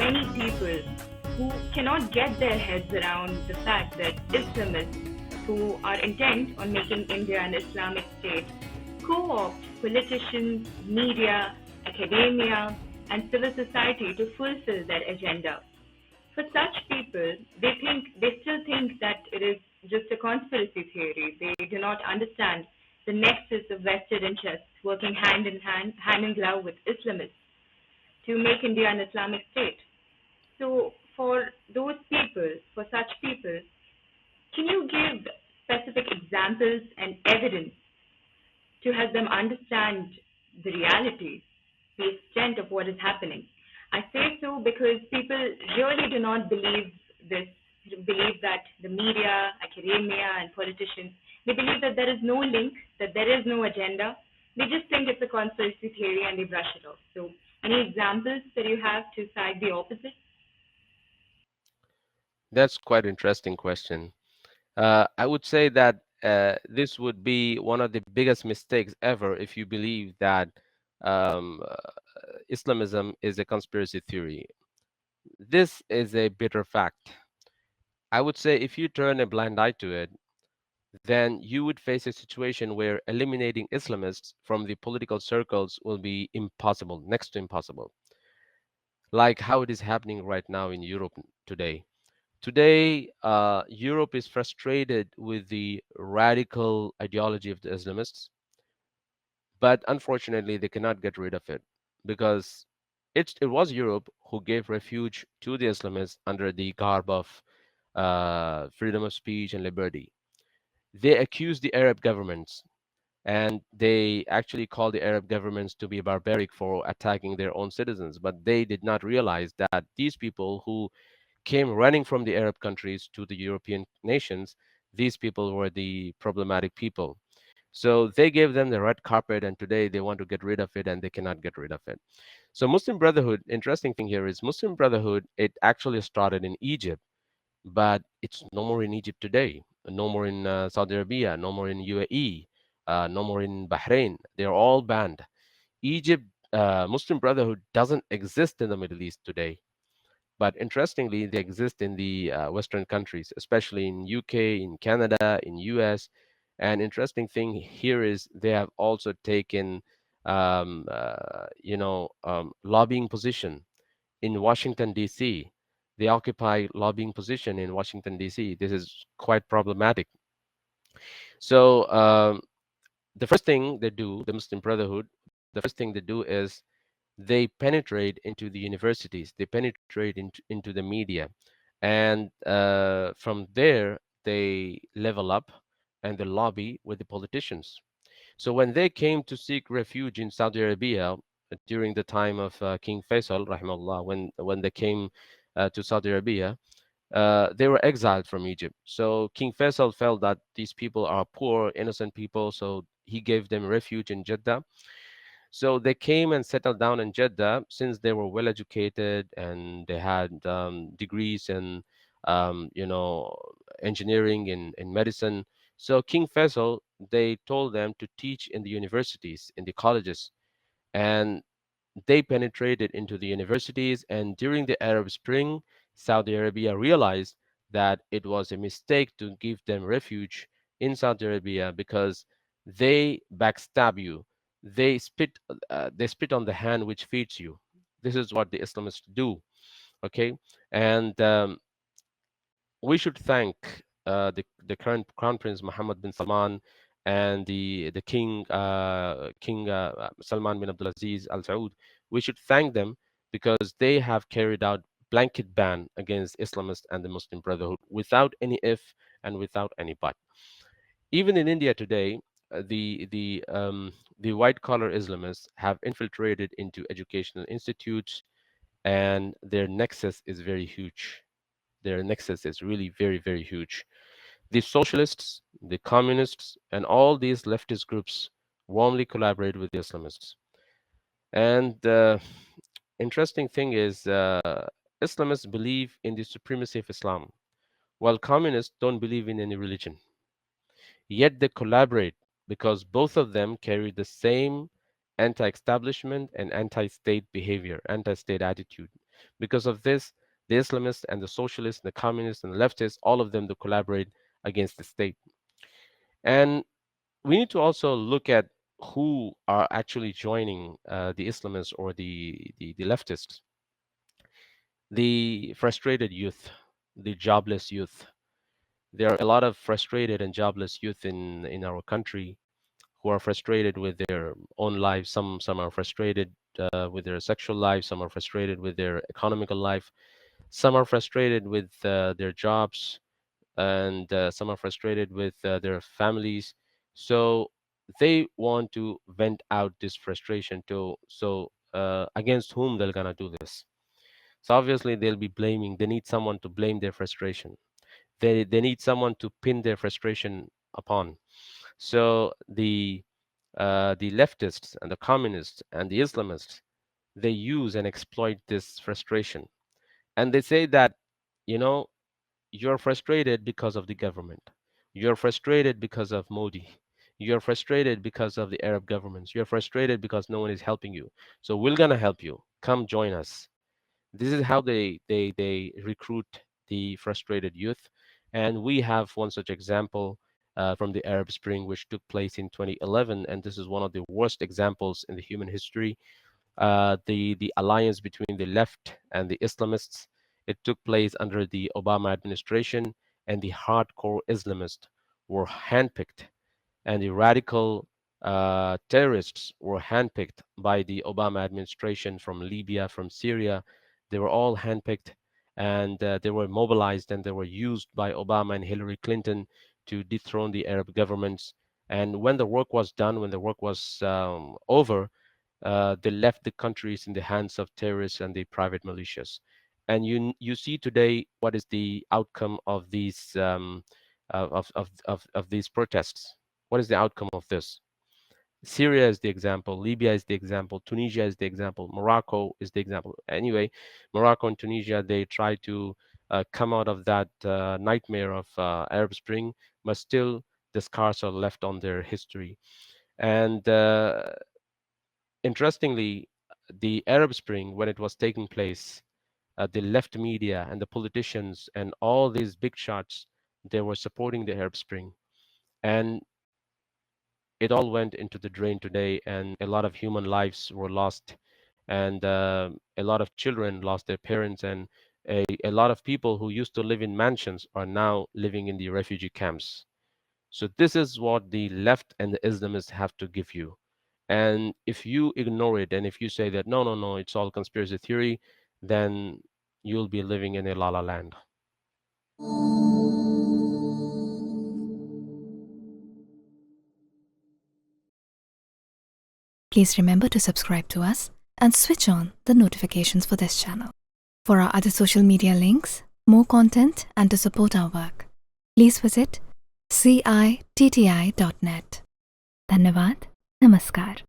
many people who cannot get their heads around the fact that Islamists who are intent on making India an Islamic state co-opt politicians, media, academia, and civil society to fulfill their agenda. For such people, they still think that it is just a conspiracy theory. They do not understand the nexus of vested interests working hand in glove with Islamists to make India an Islamic state. So, for those people, for such people, can you give specific examples and evidence to help them understand the reality, the extent of what is happening? I say so because people really do not this, believe that the media, academia, and politicians, they believe that there is no link, that there is no agenda. They just think it's a conspiracy theory and they brush it off. So, any examples that you have to cite the opposite? That's quite interesting question. I would say that this would be one of the biggest mistakes ever if you believe that um, uh, Islamism is a conspiracy theory. This is a bitter fact. I would say if you turn a blind eye to it, then you would face a situation where eliminating Islamists from the political circles will be impossible, next to impossible, like how it is happening right now in Europe today. Today, Europe is frustrated with the radical ideology of the Islamists, but unfortunately, they cannot get rid of it because it was Europe who gave refuge to the Islamists under the garb of freedom of speech and liberty. They accused the Arab governments and they actually called the Arab governments to be barbaric for attacking their own citizens. But they did not realize that these people who came running from the Arab countries to the European nations, these people were the problematic people. So they gave them the red carpet, and today they want to get rid of it, and they cannot get rid of it. So Muslim Brotherhood, interesting thing here is Muslim Brotherhood, it actually started in Egypt, but it's no more in Egypt today, no more in Saudi Arabia, no more in UAE, no more in Bahrain. They're all banned. Egypt, Muslim Brotherhood doesn't exist in the Middle East today. But interestingly, they exist in the Western countries, especially in UK, in Canada, in US. And interesting thing here is they have also taken, lobbying position in Washington D.C. They occupy lobbying position in Washington D.C. This is quite problematic. So the first thing they do, the Muslim Brotherhood, the first thing they do is they penetrate into the universities, they penetrate into the media, and from there they level up and they lobby with the politicians. So when they came to seek refuge in Saudi Arabia during the time of King Faisal, rahimahullah, when they came to Saudi Arabia, they were exiled from Egypt. So King Faisal felt that these people are poor, innocent people, so he gave them refuge in Jeddah. So they came and settled down in Jeddah since they were well educated and they had degrees in, engineering and medicine. So King Faisal, they told them to teach in the universities, in the colleges, and they penetrated into the universities. And during the Arab Spring, Saudi Arabia realized that it was a mistake to give them refuge in Saudi Arabia because they backstab you. They spit on the hand which feeds you. This is what the Islamists do. Okay, and we should thank the current Crown Prince Mohammed bin Salman and the King Salman bin Abdulaziz Al Saud. We should thank them because they have carried out blanket ban against Islamists and the Muslim Brotherhood without any if and without any but. Even in India today, the white collar Islamists have infiltrated into educational institutes, and their nexus is very huge. Their nexus is really very huge. The socialists, the communists, and all these leftist groups warmly collaborate with the Islamists. And the interesting thing is, Islamists believe in the supremacy of Islam, while communists don't believe in any religion. Yet they collaborate because both of them carry the same anti establishment and anti state behavior, anti state attitude. Because of this, the Islamists and the socialists, and the communists and the leftists, all of them, they collaborate against the state. And we need to also look at who are actually joining the Islamists or the leftists. The frustrated youth, the jobless youth. There are a lot of frustrated and jobless youth in our country who are frustrated with their own lives. Some are frustrated with their sexual life. Some are frustrated with their economical life. Some are frustrated with their jobs, and some are frustrated with their families. So they want to vent out this frustration to against whom they're gonna do this. So obviously they'll be blaming. They need someone to blame their frustration. They need someone to pin their frustration upon. So the leftists and the communists and the Islamists, they use and exploit this frustration, and they say that, you know, you're frustrated because of the government. You're frustrated because of Modi. You're frustrated because of the Arab governments. You're frustrated because no one is helping you. So we're gonna help you. Come join us. This is how they recruit the frustrated youth. And we have one such example from the Arab Spring, which took place in 2011, and this is one of the worst examples in the human history. The alliance between the left and the Islamists. It took place under the Obama administration, and the hardcore Islamists were handpicked, and the radical terrorists were handpicked by the Obama administration from Libya, from Syria. They were all handpicked, and they were mobilized, and they were used by Obama and Hillary Clinton to dethrone the Arab governments. And when the work was done, when the work was over, they left the countries in the hands of terrorists and the private militias. And you see today what is the outcome of these of these protests. What is the outcome of this? Syria is the example, Libya is the example, Tunisia is the example, Morocco is the example. Anyway, Morocco and Tunisia, they try to come out of that nightmare of Arab Spring, but still the scars are left on their history. And interestingly, the Arab Spring, when it was taking place, the left media and the politicians and all these big shots, they were supporting the Arab Spring. And it all went into the drain today, and a lot of human lives were lost, and a lot of children lost their parents, and a lot of people who used to live in mansions are now living in the refugee camps. So this is what the left and the Islamists have to give you. And if you ignore it, and if you say that, no, no, no, it's all conspiracy theory, then you'll be living in a la la land. Please remember to subscribe to us and switch on the notifications for this channel. For our other social media links, more content, and to support our work, please visit citti.net. Dhanyavad. Namaskar.